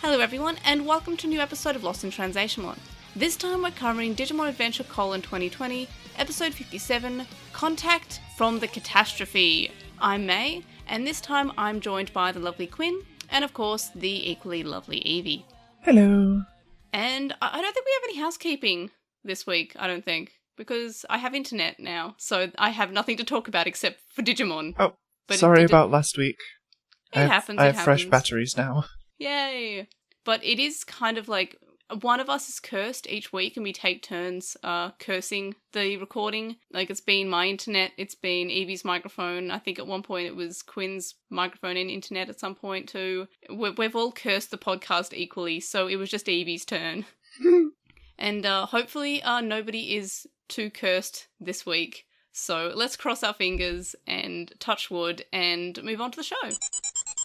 Hello everyone, and welcome to a new episode of LostinTranslationmon. This time we're covering Digimon Adventure: 2020, episode 57, Contact from the Catastrophe. I'm May, and this time I'm joined by the lovely Quinn, and of course, the equally lovely Evie. Hello. And I don't think we have any housekeeping this week, I don't think, because I have internet now, so I have nothing to talk about except for Digimon. Oh, but sorry about last week. It happens. I have fresh batteries now. Yay! But it is kind of like one of us is cursed each week and we take turns cursing the recording. Like, it's been my internet, it's been Evie's microphone. I think at one point it was Quinn's microphone and internet at some point too. We've all cursed the podcast equally, so it was just Evie's turn. And hopefully nobody is too cursed this week. So let's cross our fingers and touch wood and move on to the show.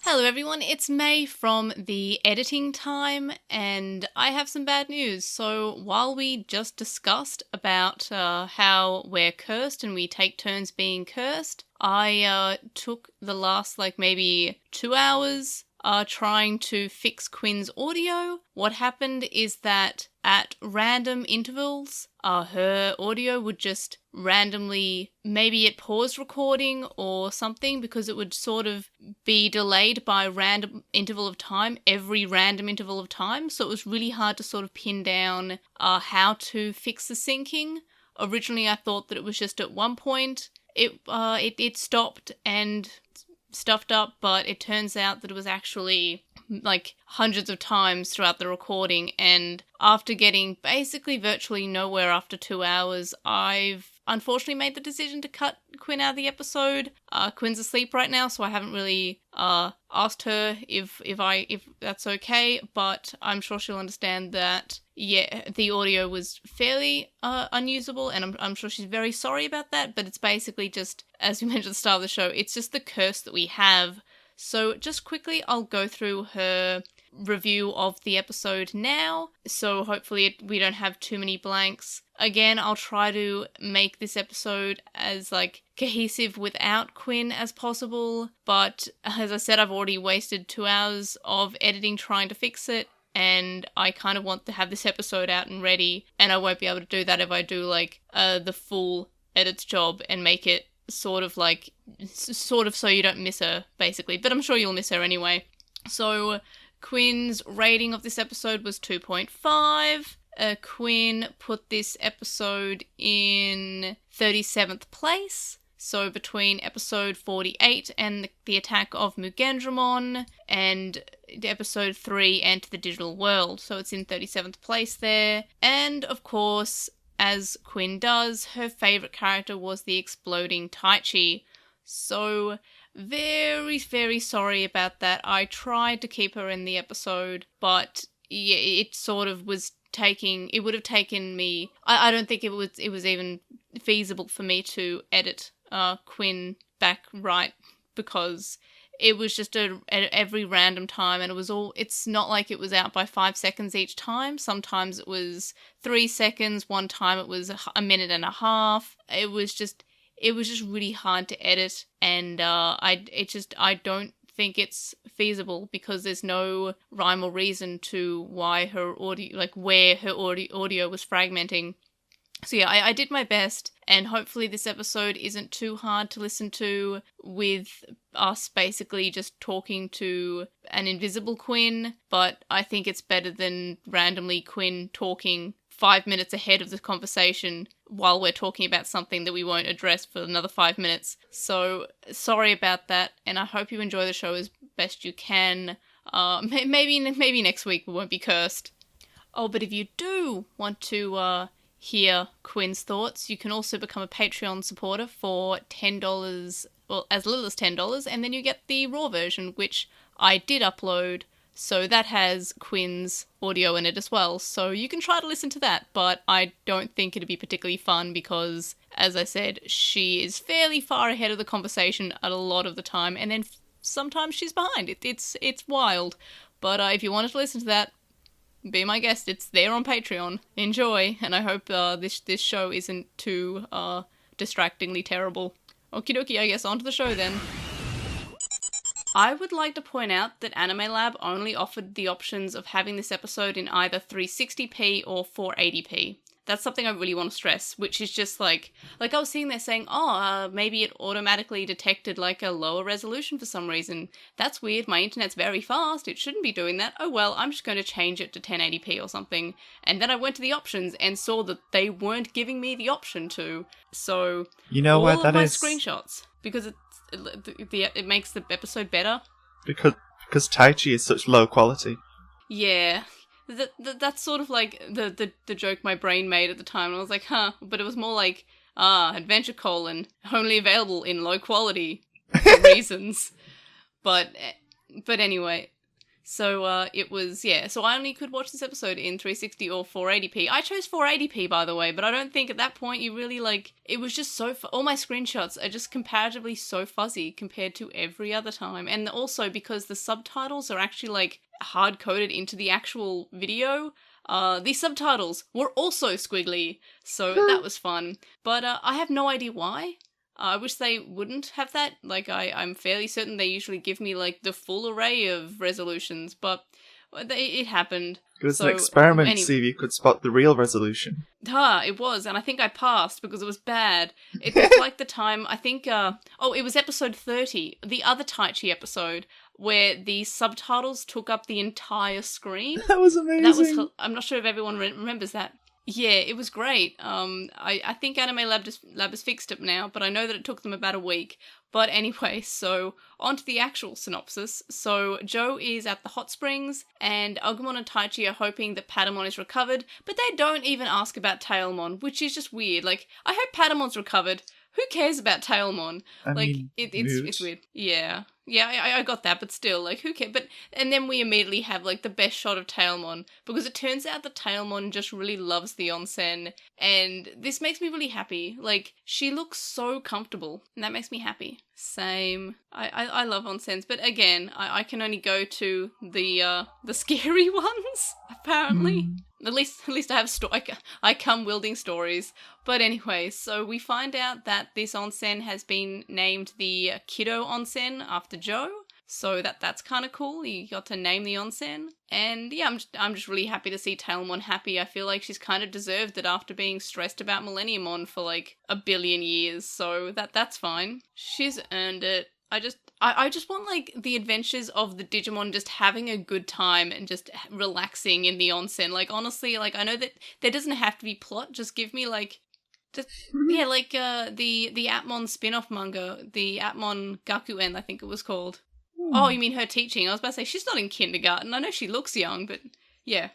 Hello everyone, it's May from the editing time, and I have some bad news. So while we just discussed about how we're cursed and we take turns being cursed, I took the last maybe 2 hours trying to fix Quinn's audio. What happened is that at random intervals, her audio would just randomly, maybe it paused recording or something, because it would sort of be delayed by random interval of time, every random interval of time. So it was really hard to sort of pin down how to fix the syncing. Originally, I thought that it was just at one point it stopped and stuffed up, but it turns out that it was actually like hundreds of times throughout the recording, and after getting basically virtually nowhere after 2 hours, I've unfortunately made the decision to cut Quinn out of the episode. Quinn's asleep right now, so I haven't really asked her if that's okay, but I'm sure she'll understand that, yeah, the audio was fairly unusable, and I'm sure she's very sorry about that, but it's basically just, as we mentioned at the start of the show, it's just the curse that we have. So just quickly, I'll go through her review of the episode now, so hopefully we don't have too many blanks. Again, I'll try to make this episode as cohesive without Quinn as possible, but as I said, I've already wasted 2 hours of editing trying to fix it, and I kind of want to have this episode out and ready, and I won't be able to do that if I do the full edits job and make it sort of so you don't miss her, basically, but I'm sure you'll miss her anyway. So Quinn's rating of this episode was 2.5. Quinn put this episode in 37th place, so between episode 48 and the attack of Mugendramon, and episode 3 Enter the Digital World, so it's in 37th place there. And of course, as Quinn does, her favourite character was the exploding Taichi. So very, very sorry about that. I tried to keep her in the episode, but yeah, it sort of was it would have taken me, I don't think it was even feasible for me to edit Quinn back right, because it was just at every random time, and it's not like it was out by 5 seconds each time. Sometimes it was 3 seconds, one time it was a minute and a half. It was just really hard to edit, and I don't think it's feasible, because there's no rhyme or reason to why her audio, where her audio was fragmenting. So yeah, I did my best, and hopefully this episode isn't too hard to listen to, with us basically just talking to an invisible Quinn, but I think it's better than randomly Quinn talking 5 minutes ahead of the conversation while we're talking about something that we won't address for another 5 minutes. So sorry about that, and I hope you enjoy the show as best you can. Maybe next week we won't be cursed. Oh, but if you do want to hear Quinn's thoughts, you can also become a Patreon supporter for $10, well, as little as $10, and then you get the raw version, which I did upload. So that has Quinn's audio in it as well. So you can try to listen to that, but I don't think it'd be particularly fun because, as I said, she is fairly far ahead of the conversation at a lot of the time, and then sometimes she's behind. It's wild. But if you wanted to listen to that, be my guest. It's there on Patreon. Enjoy, and I hope this show isn't too distractingly terrible. Okie dokie, I guess on to the show then. I would like to point out that Anime Lab only offered the options of having this episode in either 360p or 480p. That's something I really want to stress, which is just like I was sitting there saying, maybe it automatically detected like a lower resolution for some reason. That's weird, my internet's very fast, it shouldn't be doing that. Oh well, I'm just going to change it to 1080p or something. And then I went to the options and saw that they weren't giving me the option to. So, You know all what of that my is? screenshots, because it makes the episode better. Because Taichi is such low quality. Yeah. That's sort of like the joke my brain made at the time. And I was like, huh. But it was more like, Adventure colon, only available in low quality for reasons. But anyway. So it was, yeah. So I only could watch this episode in 360 or 480p. I chose 480p, by the way, but I don't think at that point you really, like, it was just so, all my screenshots are just comparatively so fuzzy compared to every other time. And also because the subtitles are actually, like, hard-coded into the actual video, these subtitles were also squiggly, so that was fun. But I have no idea why. I wish they wouldn't have that. Like, I'm fairly certain they usually give me, like, the full array of resolutions, but it happened. It was an experiment to see if you could spot the real resolution. It was, and I think I passed because it was bad. It was like the time, I think, it was episode 30, the other Taichi episode, where the subtitles took up the entire screen. That was amazing. I'm not sure if everyone remembers that. Yeah, it was great. I think Anime Lab has fixed it now, but I know that it took them about a week. But anyway, so on to the actual synopsis. So Joe is at the hot springs, and Agumon and Taichi are hoping that Patamon is recovered, but they don't even ask about Tailmon, which is just weird. Like, I hope Patamon's recovered. Who cares about Tailmon? It's weird. Yeah. Yeah, I got that, but still, like, who cares? And then we immediately have, like, the best shot of Tailmon, because it turns out that Tailmon just really loves the onsen, and this makes me really happy. Like, she looks so comfortable, and that makes me happy. Same. I love onsens, but again, I can only go to the scary ones, apparently. At least I have I come wielding stories. But anyway, so we find out that this onsen has been named the Kiddo Onsen after Joe. So that's kind of cool. You got to name the onsen. And yeah, I'm just really happy to see Tailmon happy. I feel like she's kind of deserved it after being stressed about Millenniumon for like a billion years. So that's fine. She's earned it. I just want, like, the adventures of the Digimon just having a good time and just relaxing in the onsen. Like, honestly, like, I know that there doesn't have to be plot. Just give me, like, the Atmon spin-off manga, the Atmon Gakuen, I think it was called. Oh, you mean her teaching? I was about to say, she's not in kindergarten. I know she looks young, but yeah.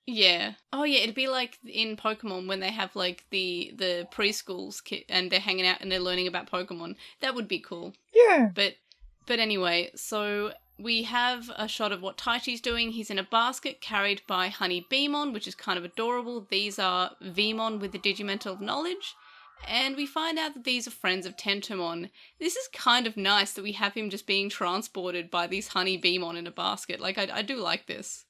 Yeah. Oh, yeah, it'd be like in Pokemon when they have, like, the preschools and they're hanging out and they're learning about Pokemon. That would be cool. Yeah. But anyway, so we have a shot of what Taichi's doing. He's in a basket carried by Honey Beemon, which is kind of adorable. These are Vmon with the Digimental of Knowledge. And we find out that these are friends of Tentomon. This is kind of nice that we have him just being transported by these Honey Beemon in a basket. Like, I do like this.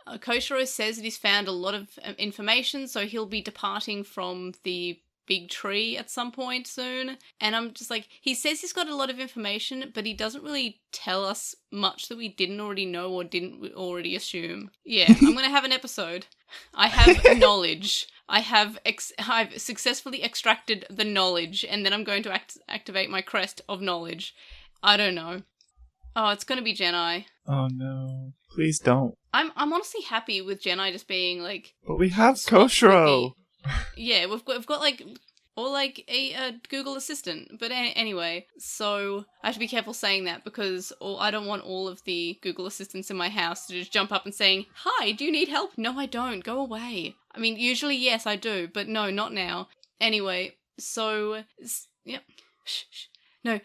Koshiro says that he's found a lot of information, so he'll be departing from the big tree at some point soon. And I'm just like, he says he's got a lot of information, but he doesn't really tell us much that we didn't already know or didn't already assume. Yeah, I'm going to have an episode. I have knowledge. I've successfully extracted the knowledge, and then I'm going to activate my crest of knowledge. I don't know. Oh, it's going to be Genai. Oh no. Please don't. I'm honestly happy with Genai just being like... But we have Koshiro! Yeah, we've got like... Or like a Google Assistant. But anyway, so I have to be careful saying that because I don't want all of the Google Assistants in my house to just jump up and saying, "Hi, do you need help?" No, I don't. Go away. I mean, usually, yes, I do. But no, not now. Anyway, so... Yep. Shh. No,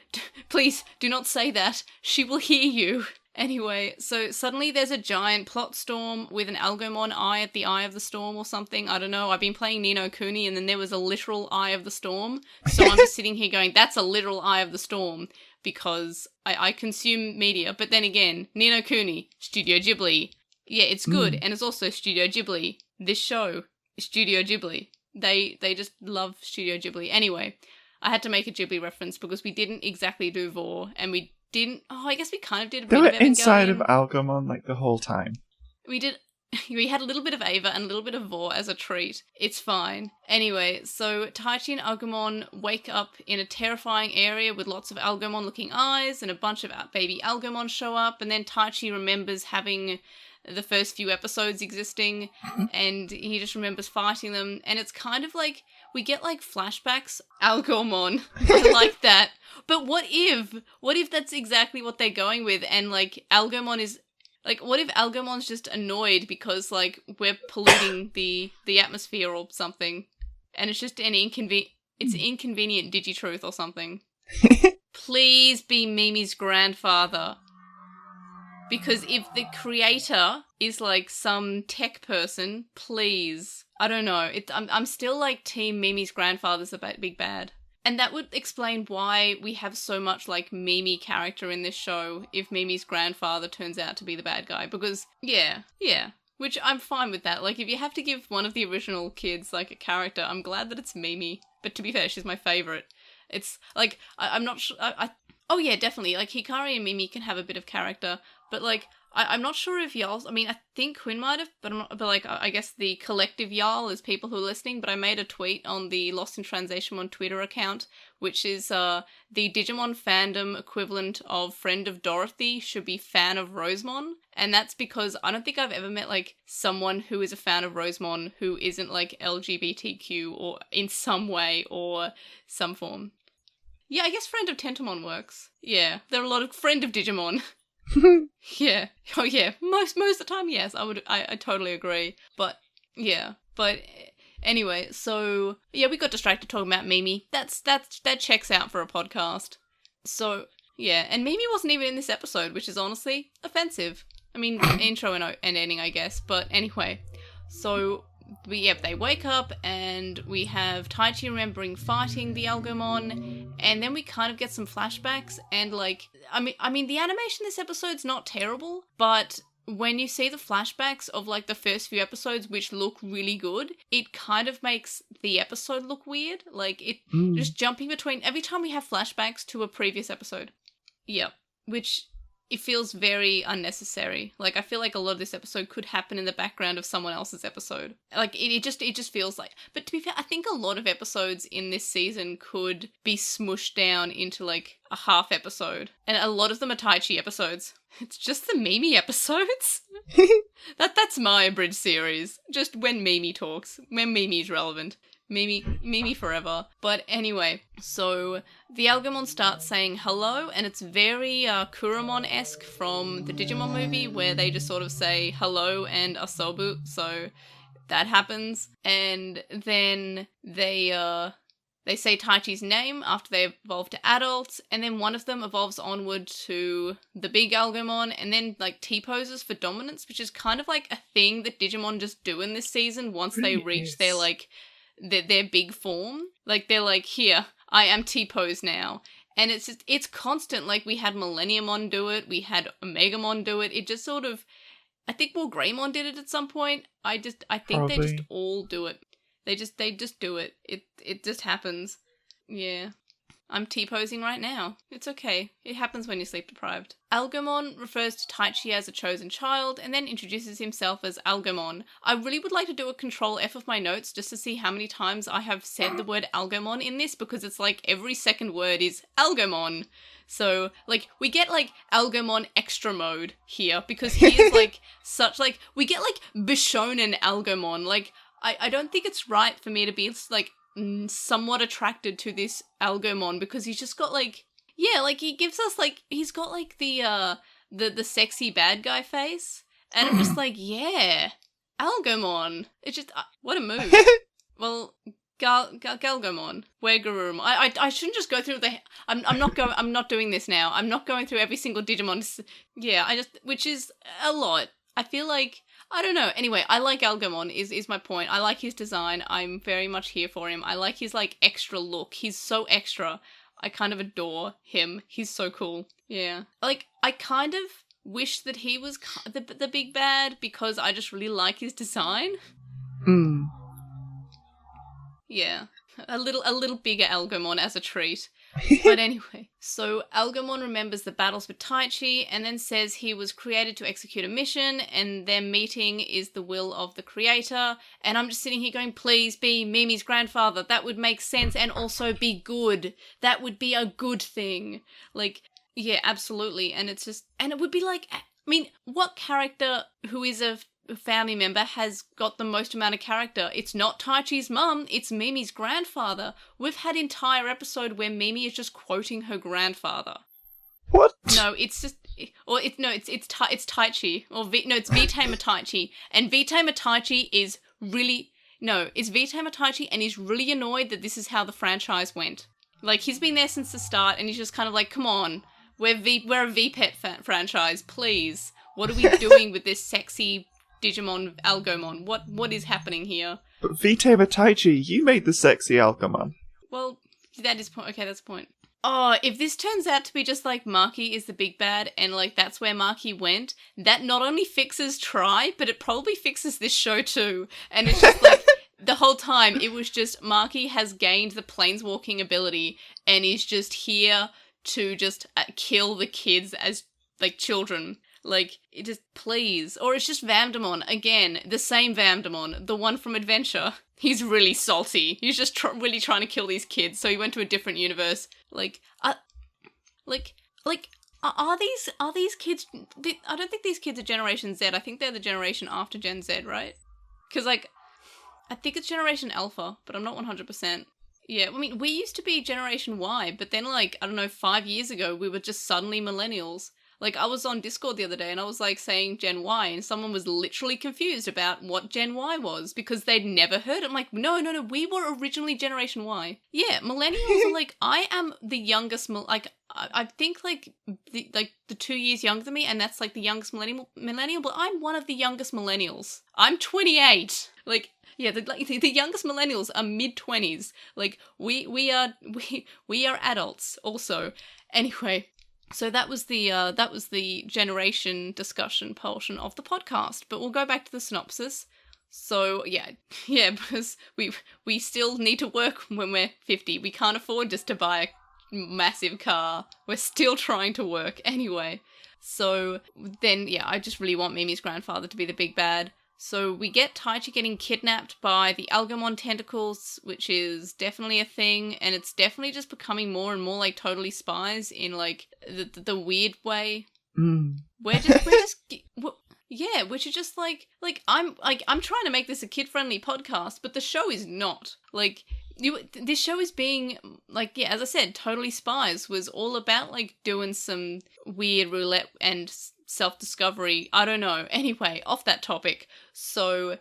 please, do not say that. She will hear you. Anyway, so suddenly there's a giant plot storm with an Algomon eye at the eye of the storm or something. I don't know. I've been playing Ni no Kuni and then there was a literal eye of the storm. So I'm just sitting here going, that's a literal eye of the storm because I consume media. But then again, Ni no Kuni, Studio Ghibli. Yeah, it's good. And it's also Studio Ghibli. This show, Studio Ghibli. They just love Studio Ghibli. Anyway, I had to make a Ghibli reference because we didn't exactly do Vor and we didn't... Oh, I guess we kind of did a They bit were of Evangelion. inside of Algomon, like, the whole time. We did... We had a little bit of Ava and a little bit of Vor as a treat. It's fine. Anyway, so Taichi and Algomon wake up in a terrifying area with lots of Algomon-looking eyes, and a bunch of baby Algomon show up, and then Taichi remembers having the first few episodes existing, and he just remembers fighting them, and it's kind of like, we get like flashbacks. Algomon. I like that. But what if that's exactly what they're going with, and like Algomon is... Like, what if Algomon's just annoyed because, like, we're polluting the atmosphere or something, and it's just an inconvenient Digitruth or something? Please be Mimi's grandfather. Because if the creator is, like, some tech person, please. I don't know. I'm still, like, team Mimi's grandfather's a big bad. And that would explain why we have so much, like, Mimi character in this show if Mimi's grandfather turns out to be the bad guy. Because, yeah. Which I'm fine with that. Like, if you have to give one of the original kids, like, a character, I'm glad that it's Mimi. But to be fair, she's my favourite. It's, like, I'm not sure... Oh, yeah, definitely. Like, Hikari and Mimi can have a bit of character. But, like, I'm not sure if y'all... I mean, I think Quinn might have, but like, I guess the collective y'all is people who are listening, but I made a tweet on the LostinTranslationmon Twitter account, which is, the Digimon fandom equivalent of friend of Dorothy should be fan of Rosemon, and that's because I don't think I've ever met, like, someone who is a fan of Rosemon who isn't, like, LGBTQ or in some way or some form. Yeah, I guess friend of Tentomon works. Yeah, there are a lot of friend of Digimon. Yeah. Oh, yeah. Most of the time, yes. I totally agree. But, yeah. But, anyway, so, yeah, we got distracted talking about Mimi. That checks out for a podcast. So, yeah. And Mimi wasn't even in this episode, which is honestly offensive. I mean, intro and ending, I guess. But, anyway. So... they wake up and we have Taichi remembering fighting the Algomon, and then we kind of get some flashbacks, and like, I mean the animation this episode's not terrible, but when you see the flashbacks of like the first few episodes, which look really good, it kind of makes the episode look weird, like it just jumping between every time we have flashbacks to a previous episode. Yep, which... It feels very unnecessary. Like, I feel like a lot of this episode could happen in the background of someone else's episode. Like, it just feels like... But to be fair, I think a lot of episodes in this season could be smushed down into, like, a half episode. And a lot of them are Taichi episodes. It's just the Mimi episodes. That's my abridged series. Just when Mimi talks. When Mimi's relevant. Mimi forever. But anyway, so the Algomon starts saying hello, and it's very Kuramon-esque from the Digimon movie, where they just sort of say hello and asobu, so that happens. And then they say Taichi's name after they evolve to adults, and then one of them evolves onward to the big Algomon, and then, like, T-poses for dominance, which is kind of like a thing that Digimon just do in this season once they reach their, like... their big form. Like, they're like, here, I am T-pose now. And it's constant. Like, we had Millenniumon do it, we had Omegamon do it. It just sort of... I think Greymon did it at some point. I think Probably. They just all do it. They just do it. It just happens. Yeah. I'm T-posing right now. It's okay. It happens when you're sleep deprived. Algomon refers to Taichi as a chosen child, and then introduces himself as Algomon. I really would like to do a Control F of my notes just to see how many times I have said the word Algomon in this, because it's like every second word is Algomon. So, like, we get, like, Algomon extra mode here, because he is, like, such, like, we get, like, Bishonen Algomon. Like, I don't think it's right for me to be, like, somewhat attracted to this Algomon, because he's just got, like, yeah, like, he gives us, like, he's got, like, the sexy bad guy face, and I'm just like, yeah, Algomon. It's just, what a move. Well, Galgomon, Wegarum. I shouldn't just go through I'm not doing this now. I'm not going through every single Digimon. Yeah, which is a lot. I feel like, I don't know. Anyway, I like Algomon, is my point. I like his design. I'm very much here for him. I like his, like, extra look. He's so extra. I kind of adore him. He's so cool. Yeah. Like, I kind of wish that he was the big bad, because I just really like his design. Yeah. A little bigger Algomon as a treat. But anyway, so Algamon remembers the battles with Taichi and then says he was created to execute a mission and their meeting is the will of the creator. And I'm just sitting here going, please be Mimi's grandfather. That would make sense and also be good. That would be a good thing. Like, yeah, absolutely. And it's just, and it would be like, I mean, what character who is a family member has got the most amount of character? It's not Taichi's mum, it's Mimi's grandfather. We've had entire episode where Mimi is just quoting her grandfather. What? No, it's just, or it's Taichi, or it's Vitae Taichi, and Vitae Taichi is really, it's Vitae Taichi, and he's really annoyed that this is how the franchise went. Like, he's been there since the start, and he's just kind of like, come on, we're a VPET franchise, please. What are we doing with this sexy Digimon Algomon? What is happening here? But Vitae Taichi, you made the sexy Algamon. Well, that is point. Okay, that's the point. Oh, if this turns out to be just like Maki is the big bad and like that's where Maki went, that not only fixes Tri, but it probably fixes this show too. And it's just like the whole time it was just Maki has gained the planeswalking ability and is just here to just kill the kids as like children. Like, it just, please. Or it's just Vamdemon. Again, the same Vamdemon. The one from Adventure. He's really salty. He's just really trying to kill these kids, so he went to a different universe. Are these kids... I don't think these kids are Generation Z. I think they're the generation after Gen Z, right? Because, like, I think it's Generation Alpha, but I'm not 100%. Yeah, I mean, we used to be Generation Y, but then, like, I don't know, 5 years ago, we were just suddenly millennials. Like, I was on Discord the other day and I was, like, saying Gen Y and someone was literally confused about what Gen Y was because they'd never heard it. I'm like, no, we were originally Generation Y. Yeah, millennials are, like, I am the youngest, I think, like, the 2 years younger than me and that's, like, the youngest millennial, but I'm one of the youngest millennials. I'm 28. Like, yeah, the youngest millennials are mid-20s. Like, we are adults also. Anyway... So that was the generation discussion portion of the podcast, but we'll go back to the synopsis. So yeah, because we still need to work when we're 50. We can't afford just to buy a massive car. We're still trying to work anyway. So then, yeah, I just really want Mimi's grandfather to be the big bad. So we get Taichi getting kidnapped by the Algamon tentacles, which is definitely a thing, and it's definitely just becoming more and more like Totally Spies in like the weird way. We're just like I'm trying to make this a kid-friendly podcast, but the show is not. Like this show is being like, yeah, as I said, Totally Spies was all about like doing some weird roulette and self-discovery. I don't know. Anyway, off that topic. So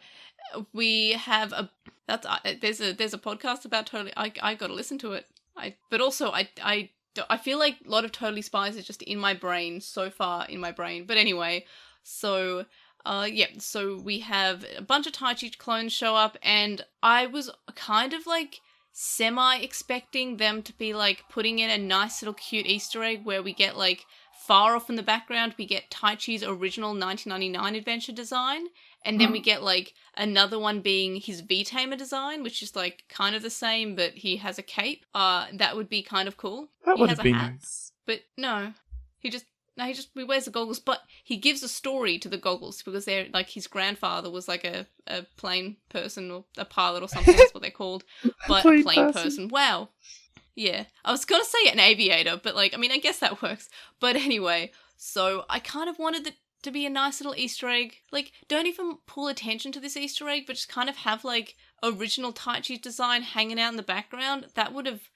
we have there's a podcast about Totally. I got to listen to it. But also I feel like a lot of Totally Spies is just in my brain so far in my brain. But anyway, so so we have a bunch of Taichi clones show up, and I was kind of like semi-expecting them to be like putting in a nice little cute Easter egg where we get like far off in the background we get Taichi's original 1999 adventure design, and then we get like another one being his V-Tamer design, which is like kind of the same, but he has a cape. That would be kind of cool. That would have been nice. But no, he wears the goggles, but he gives a story to the goggles because they're like his grandfather was like a plane person or a pilot or something. That's what they're called. But a plane person. Wow. Yeah. I was going to say an aviator, but like, I mean, I guess that works. But anyway, so I kind of wanted it to be a nice little Easter egg. Like, don't even pull attention to this Easter egg, but just kind of have like original Taichi's design hanging out in the background. That would have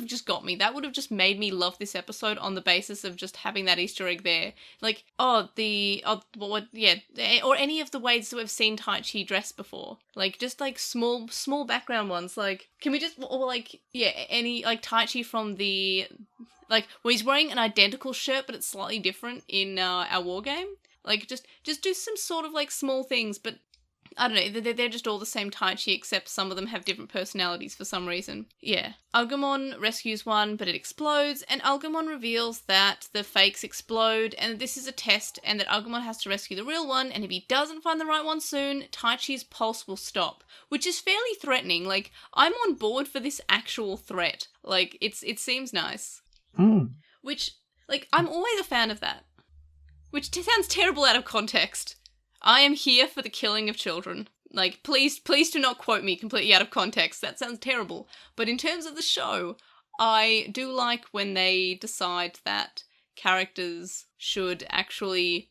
just got me. That would have just made me love this episode on the basis of just having that Easter egg there. Like, or any of the ways that we've seen Taichi dressed before. Like, just like small background ones. Like, can we just, or like, yeah, any, like Taichi from the, like, well, he's wearing an identical shirt, but it's slightly different in our war game. Like, just do some sort of like small things, but I don't know, they're just all the same Taichi, except some of them have different personalities for some reason. Yeah. Agumon rescues one, but it explodes, and Agumon reveals that the fakes explode, and this is a test, and that Agumon has to rescue the real one, and if he doesn't find the right one soon, Taichi's pulse will stop, which is fairly threatening. Like, I'm on board for this actual threat. Like, it seems nice. Which, like, I'm always a fan of that. Which sounds terrible out of context. I am here for the killing of children. Like, please do not quote me completely out of context. That sounds terrible. But in terms of the show, I do like when they decide that characters should actually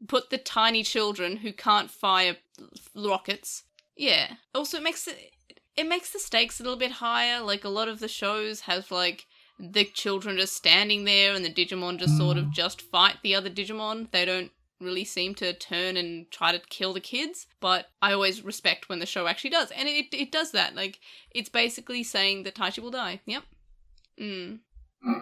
put the tiny children who can't fire rockets. Yeah. Also, it makes the stakes a little bit higher. Like, a lot of the shows have, like, the children just standing there and the Digimon just sort of just fight the other Digimon. They don't really seem to turn and try to kill the kids, but I always respect when the show actually does, and it does that. Like, it's basically saying that Taichi will die. Yep.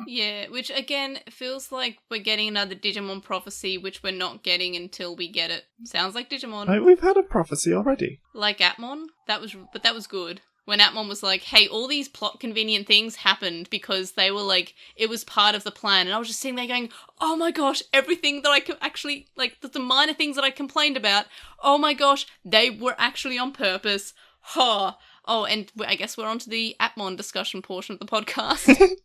Yeah, which again feels like we're getting another Digimon prophecy, which we're not getting until we get it. Sounds like Digimon. We've had a prophecy already. Like Atmon? That was good. When Atmon was like, hey, all these plot convenient things happened because they were like, it was part of the plan. And I was just sitting there going, oh my gosh, everything that I could actually, like, the minor things that I complained about, oh my gosh, they were actually on purpose. Ha! Oh, and I guess we're on to the Atmon discussion portion of the podcast.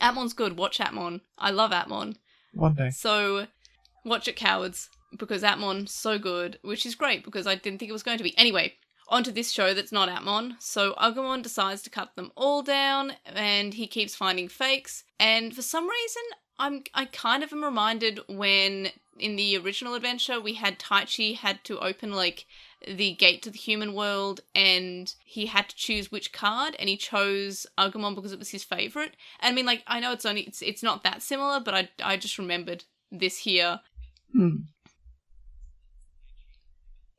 Atmon's good. Watch Atmon. I love Atmon. One day. So, watch it, cowards, because Atmon's so good, which is great because I didn't think it was going to be. Anyway, onto this show that's not Atmon. So Agumon decides to cut them all down, and he keeps finding fakes. And for some reason, I kind of am reminded when in the original adventure we had Taichi had to open like the gate to the human world, and he had to choose which card, and he chose Agumon because it was his favorite. And I mean, like, I know it's not that similar, but I just remembered this here.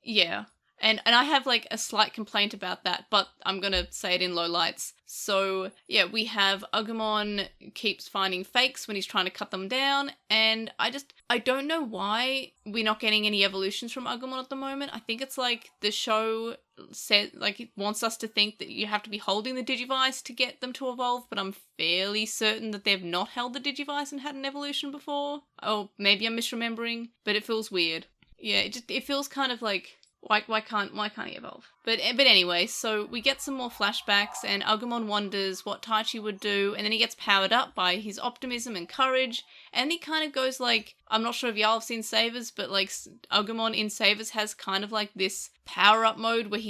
Yeah. And I have, like, a slight complaint about that, but I'm gonna say it in Lowlights. So, yeah, we have Agumon keeps finding fakes when he's trying to cut them down, and I don't know why we're not getting any evolutions from Agumon at the moment. I think it's, like, the show said, like, it wants us to think that you have to be holding the Digivice to get them to evolve, but I'm fairly certain that they've not held the Digivice and had an evolution before. Oh, maybe I'm misremembering, but it feels weird. Yeah, it feels kind of like... Why can't he evolve? But anyway, so we get some more flashbacks, and Agumon wonders what Taichi would do, and then he gets powered up by his optimism and courage, and he kind of goes like, I'm not sure if y'all have seen Savers, but like Agumon in Savers has kind of like this power-up mode where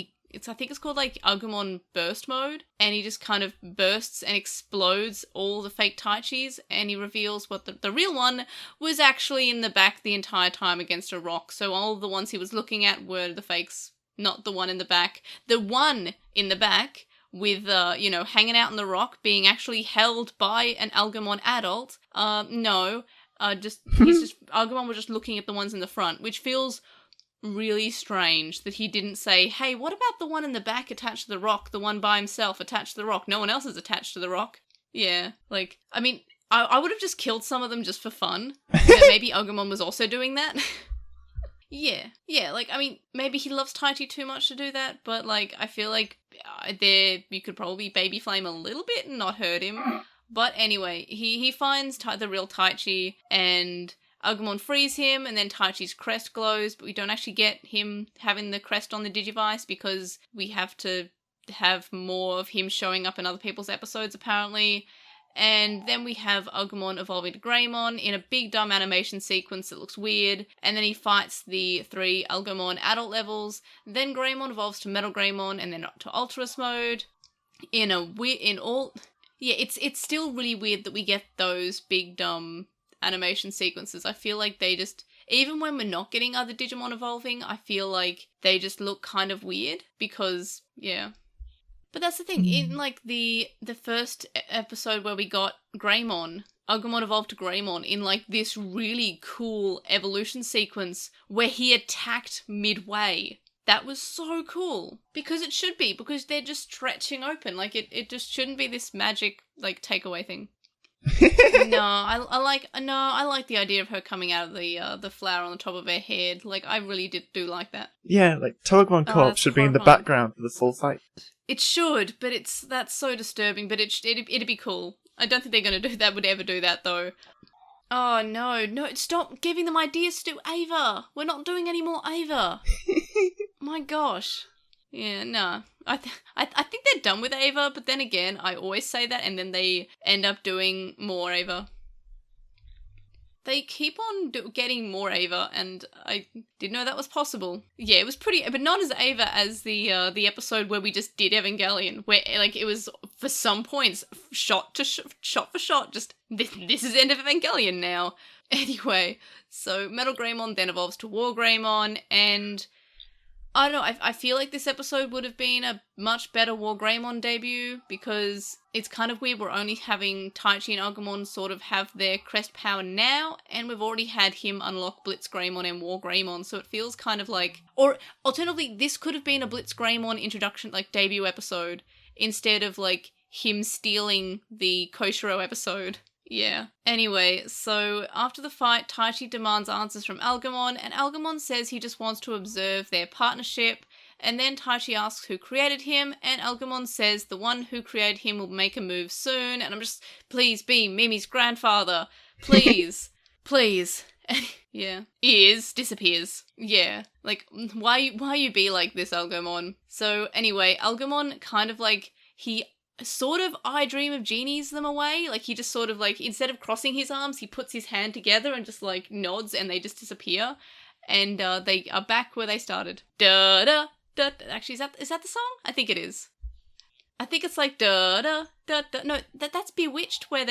I think it's called like Agumon burst mode, and he just kind of bursts and explodes all the fake Taichis, and he reveals what the real one was actually in the back the entire time against a rock. So all the ones he was looking at were the fakes, not the one in the back. The one in the back with, hanging out on the rock being actually held by an Agumon adult. Agumon was just looking at the ones in the front, which feels really strange that he didn't say, hey, what about the one in the back attached to the rock, the one by himself attached to the rock, no one else is attached to the rock. Yeah, like, I mean, I would have just killed some of them just for fun, but maybe Agumon was also doing that. Yeah, like, I mean, maybe he loves Taichi too much to do that, but, like, I feel like you could probably baby flame a little bit and not hurt him. But anyway, he finds the real Taichi, and Agumon frees him, and then Taichi's crest glows, but we don't actually get him having the crest on the Digivice because we have to have more of him showing up in other people's episodes, apparently. And then we have Agumon evolving to Greymon in a big dumb animation sequence that looks weird, and then he fights the 3 Agumon adult levels. Then Greymon evolves to Metal Greymon, and then to Ultras mode. It's still really weird that we get those big dumb animation sequences. I feel like they just, even when we're not getting other Digimon evolving, I feel like they just look kind of weird because, yeah. But that's the thing, in like the first episode where we got Greymon, Agumon evolved to Greymon in like this really cool evolution sequence where he attacked midway. That was so cool. Because it should be, because they're just stretching open. Like, it just shouldn't be this magic, like, takeaway thing. No, I like the idea of her coming out of the flower on the top of her head. Like, I really do like that. Yeah, like Togemon Corp should be in the background for the full fight. It should, but that's so disturbing. But it'd be cool. I don't think they're gonna do that. Would ever do that though. Oh no! Stop giving them ideas to do Ava. We're not doing any more Ava. My gosh. Yeah, no. I think they're done with Ava, but then again, I always say that, and then they end up doing more Ava. They keep on getting more Ava, and I didn't know that was possible. Yeah, it was pretty, but not as Ava as the episode where we just did Evangelion, where like it was for some points shot for shot. Just this is the end of Evangelion now. Anyway, so Metal Greymon then evolves to War Greymon, and I don't know, I feel like this episode would have been a much better War Greymon debut, because it's kind of weird we're only having Taichi and Agumon sort of have their crest power now, and we've already had him unlock Blitz Greymon and War Greymon, so it feels kind of like... Or, alternatively, this could have been a Blitz Greymon introduction, like, debut episode, instead of, like, him stealing the Koshiro episode. Yeah. Anyway, so after the fight, Taichi demands answers from Algamon, and Algamon says he just wants to observe their partnership, and then Taichi asks who created him, and Algamon says the one who created him will make a move soon, and I'm just, please be Mimi's grandfather. Please. Please. Yeah. Disappears. Yeah. Like, why you be like this, Algamon? So, anyway, Algamon kind of like, he sort of I Dream of Genies them away. Like, he just sort of like, instead of crossing his arms, he puts his hand together and just like nods, and they just disappear. And they are back where they started. Da da da. Actually, is that the song? I think it is. I think it's like da da da da. No, that's Bewitched, where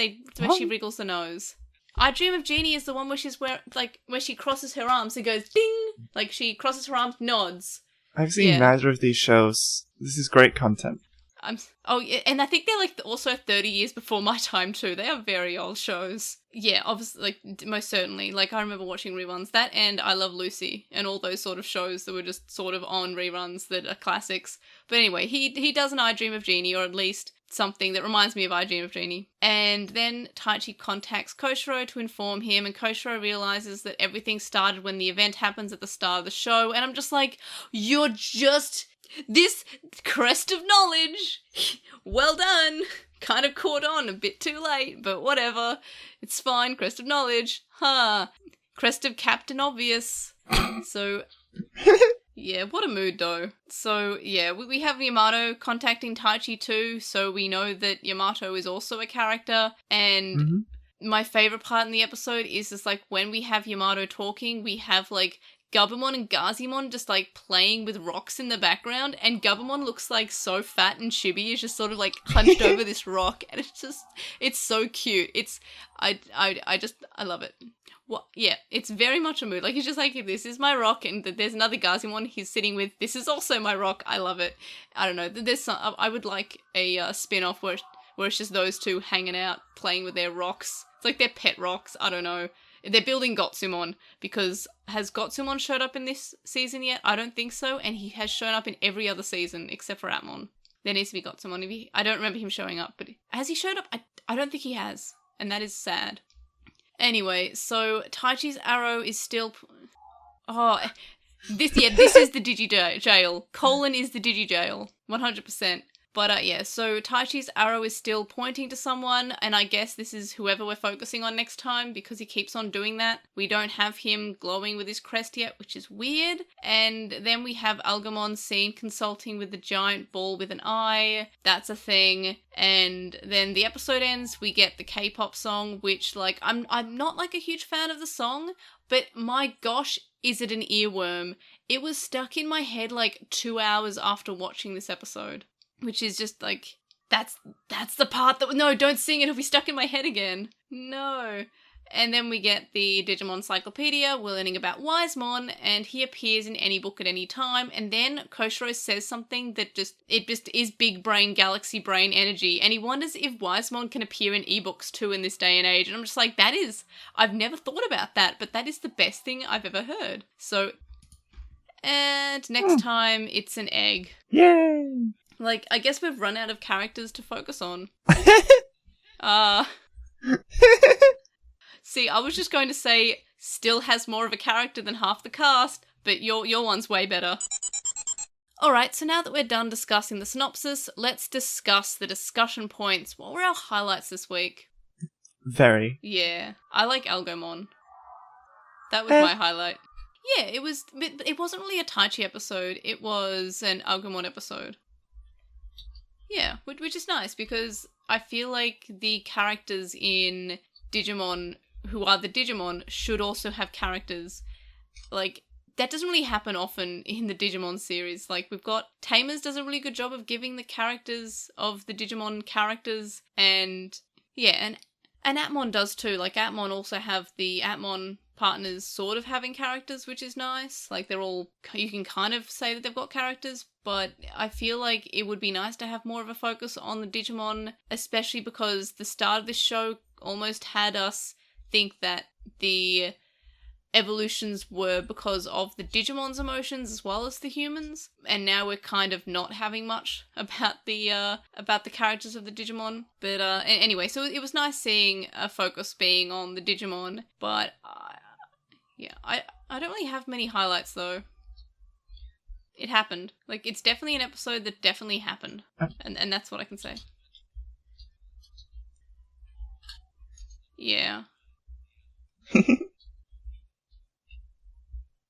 she wriggles the nose. I Dream of Genie is the one where where she crosses her arms and goes ding. Like, she crosses her arms, nods. I've seen neither of these shows. This is great content. Yeah, and I think they're like also 30 years before my time too. They are very old shows. Yeah, obviously, like, most certainly. Like, I remember watching reruns. That and I Love Lucy and all those sort of shows that were just sort of on reruns that are classics. But anyway, he does an I Dream of Genie, or at least something that reminds me of I Dream of Genie. And then Taichi contacts Koshiro to inform him, and Koshiro realizes that everything started when the event happens at the start of the show. And I'm just like, you're just... This crest of knowledge, well done. Kind of caught on a bit too late, but whatever. It's fine, crest of knowledge. Crest of Captain Obvious. So, yeah, what a mood though. So, yeah, we have Yamato contacting Taichi too, so we know that Yamato is also a character, and my favourite part in the episode is just like when we have Yamato talking, we have like Gabumon and Gazimon just like playing with rocks in the background, and Gabumon looks like so fat, and Chibi is just sort of like hunched over this rock, and it's so cute. I love it. What? Yeah, it's very much a mood. Like, he's just like, this is my rock, and there's another Gazimon he's sitting with. This is also my rock. I love it. I don't know. I would like a spin-off where it's just those two hanging out, playing with their rocks. It's like their pet rocks. I don't know. They're building Gotsumon, because has Gotsumon showed up in this season yet? I don't think so, and he has shown up in every other season except for Atmon. There needs to be Gotsumon. I don't remember him showing up, but has he showed up? I don't think he has, and that is sad. Anyway, so Taichi's arrow is still... this is the Digi-jail. Colon is the Digi-jail. 100%. But yeah, so Taichi's arrow is still pointing to someone, and I guess this is whoever we're focusing on next time, because he keeps on doing that. We don't have him glowing with his crest yet, which is weird. And then we have Algamon seen consulting with the giant ball with an eye. That's a thing. And then the episode ends, we get the K-pop song, which, like, I'm not, like, a huge fan of the song, but my gosh, is it an earworm. It was stuck in my head, like, 2 hours after watching this episode. Which is just like, that's the part that, no, don't sing it, it'll be stuck in my head again. No. And then we get the Digimon Encyclopedia, we're learning about Wisemon, and he appears in any book at any time, and then Koshiro says something that just is big brain, galaxy brain energy, and he wonders if Wisemon can appear in ebooks too in this day and age, and I'm just like, I've never thought about that, but that is the best thing I've ever heard. So, and next time, it's an egg. Yay! Like, I guess we've run out of characters to focus on. See, I was just going to say, still has more of a character than half the cast, but your one's way better. Alright, so now that we're done discussing the synopsis, let's discuss the discussion points. What were our highlights this week? Very. Yeah, I like Algomon. That was my highlight. Yeah, it wasn't really a Taichi episode, it was an Algomon episode. Yeah, which is nice, because I feel like the characters in Digimon, who are the Digimon, should also have characters. Like, that doesn't really happen often in the Digimon series. Like, we've got Tamers does a really good job of giving the characters of the Digimon characters, and yeah, and Atmon does too. Like, Atmon also have the Atmon partners sort of having characters, which is nice. Like, they're all, you can kind of say that they've got characters, but I feel like it would be nice to have more of a focus on the Digimon, especially because the start of this show almost had us think that the evolutions were because of the Digimon's emotions as well as the humans, and now we're kind of not having much about the characters of the Digimon. But anyway, so it was nice seeing a focus being on the Digimon, but I don't really have many highlights though. It happened. Like, it's definitely an episode that definitely happened, and that's what I can say. Yeah.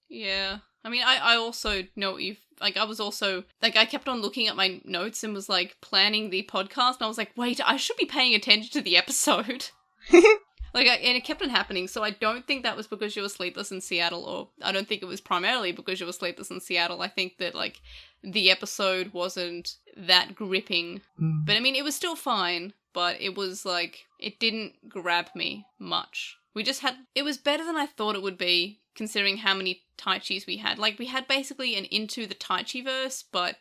Yeah. I mean, I also know what you've... Like, I was also... Like, I kept on looking at my notes and was, like, planning the podcast, and I was like, wait, I should be paying attention to the episode. And it kept on happening, so I don't think that was because you were sleepless in Seattle, or I don't think it was primarily because you were sleepless in Seattle. I think that, like, the episode wasn't that gripping. But, I mean, it was still fine, but it was, like, it didn't grab me much. It was better than I thought it would be, considering how many Taichis we had. Like, we had basically an Into the TaichiVerse, but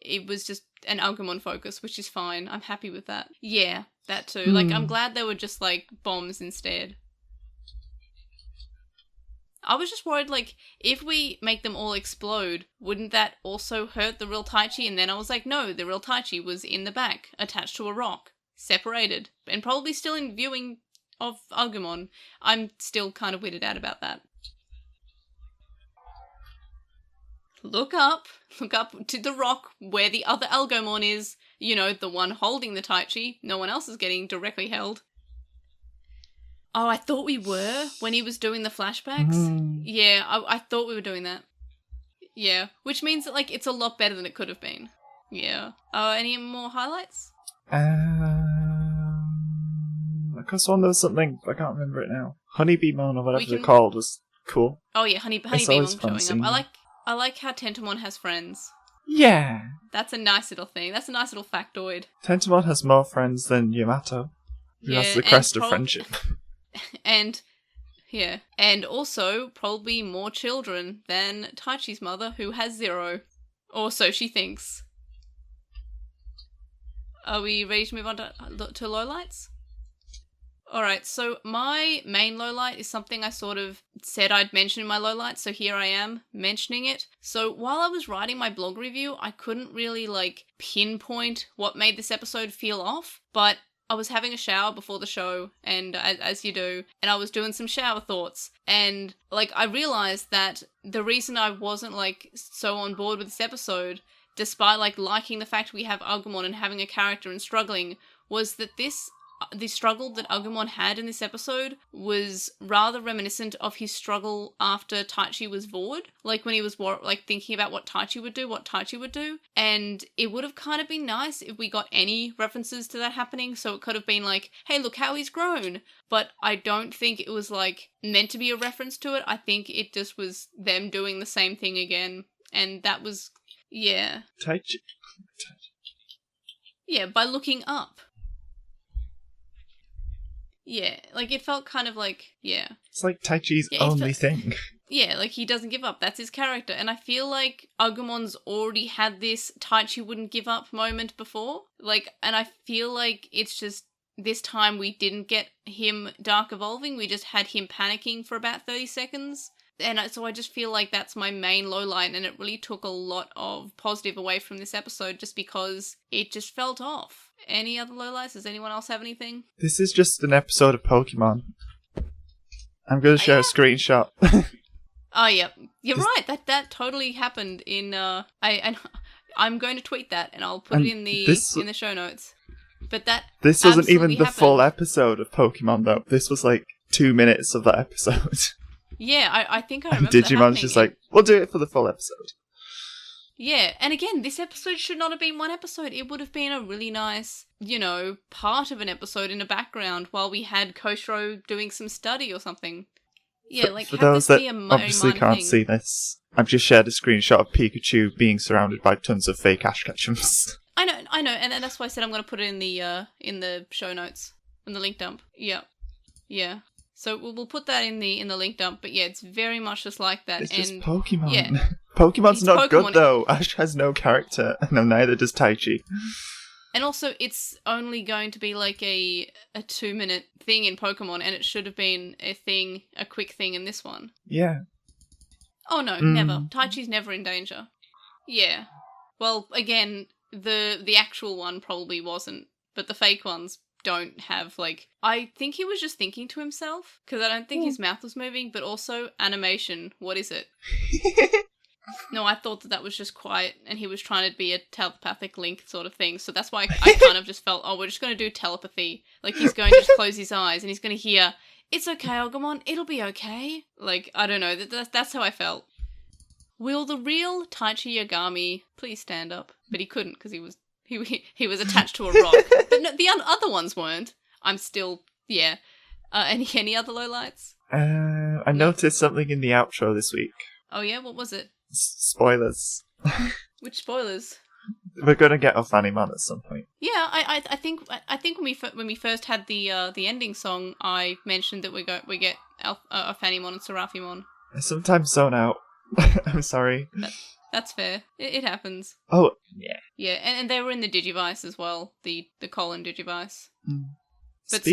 it was just an Algomon focus, which is fine. I'm happy with that. Yeah, that too. Like, I'm glad they were just, like, bombs instead. I was just worried, like, if we make them all explode, wouldn't that also hurt the real Taichi? And then I was like, no, the real Taichi was in the back, attached to a rock, separated, and probably still in viewing of Agumon. I'm still kind of weirded out about that. Look up to the rock where the other Algomon is. You know, the one holding the Taichi. No one else is getting directly held. Oh, I thought we were when he was doing the flashbacks. Yeah, I thought we were doing that. Yeah, which means that, like, it's a lot better than it could have been. Yeah. Any more highlights? I could have sworn there was something, I can't remember it now. Honeybeemon or whatever they're called was cool. Oh yeah, Honeybeemon showing up. I like how Tentomon has friends. Yeah. That's a nice little thing. That's a nice little factoid. Tentomon has more friends than Yamato, who has the crest of friendship. And also probably more children than Taichi's mother, who has 0. Or so she thinks. Are we ready to move on to lowlights? Alright, so my main lowlight is something I sort of said I'd mention in my lowlights, so here I am mentioning it. So while I was writing my blog review, I couldn't really, like, pinpoint what made this episode feel off, but I was having a shower before the show, and as you do, and I was doing some shower thoughts, and, like, I realized that the reason I wasn't, like, so on board with this episode, despite, like, liking the fact we have Agumon and having a character and struggling, was that the struggle that Agumon had in this episode was rather reminiscent of his struggle after Taichi was vored. Like, when he was, like, thinking about what Taichi would do. And it would have kind of been nice if we got any references to that happening. So it could have been like, hey, look how he's grown. But I don't think it was, like, meant to be a reference to it. I think it just was them doing the same thing again. And that was, yeah. Taichi. Yeah, by looking up. Yeah, like, it felt kind of like, yeah. It's like Taichi's only thing. Yeah, like, he doesn't give up. That's his character. And I feel like Agumon's already had this Taichi wouldn't give up moment before. Like, and I feel like it's just, this time we didn't get him dark evolving. We just had him panicking for about 30 seconds. so I just feel like that's my main low light, and it really took a lot of positive away from this episode just because it just felt off. Any other lowlights? Does anyone else have anything? This is just an episode of Pokemon. I'm going to share a screenshot. Oh, yeah. You're right. That totally happened in... I'm going to tweet that, and I'll put it in the show notes. But this wasn't even the happened. full episode of Pokemon, though. This was like 2 minutes of that episode. Yeah, I think I remember Digimon's just like, we'll do it for the full episode. Yeah, and again, this episode should not have been one episode. It would have been a really nice, part of an episode in the background while we had Koshiro doing some study or something. Yeah, for those that obviously can't see this, I've just shared a screenshot of Pikachu being surrounded by tons of fake Ash Ketchums. I know, and that's why I said I'm going to put it in the show notes, in the link dump. Yeah. So we'll put that in the link dump, but yeah, it's very much just like that. It's just Pokemon. Yeah. Pokemon's not good though. Ash has no character. No, neither does Taichi. And also, it's only going to be like a 2-minute thing in Pokemon, and it should have been a quick thing in this one. Yeah. Oh no, never. Taichi's never in danger. Yeah. Well, again, the actual one probably wasn't, but the fake ones don't have, I think he was just thinking to himself, because I don't think his mouth was moving, but also animation, what is it? No, I thought that was just quiet, and he was trying to be a telepathic link sort of thing, so that's why I kind of just felt, we're just going to do telepathy. Like, he's going to just close his eyes, and he's going to hear, "It's okay, Agumon, it'll be okay." Like, I don't know, that's how I felt. Will the real Taichi Yagami please stand up? But he couldn't, because he was attached to a rock. But no, the other ones weren't. I'm still, yeah. Any other lowlights? I noticed something in the outro this week. Oh yeah, what was it? Spoilers. Which spoilers? We're gonna get off Animon at some point. Yeah, I think when we first had the ending song, I mentioned that we get Fanimon and Serafimon. I sometimes zone out. I'm sorry. That's fair. It happens. Oh, yeah. Yeah, and they were in the Digivice as well, the Colin Digivice. But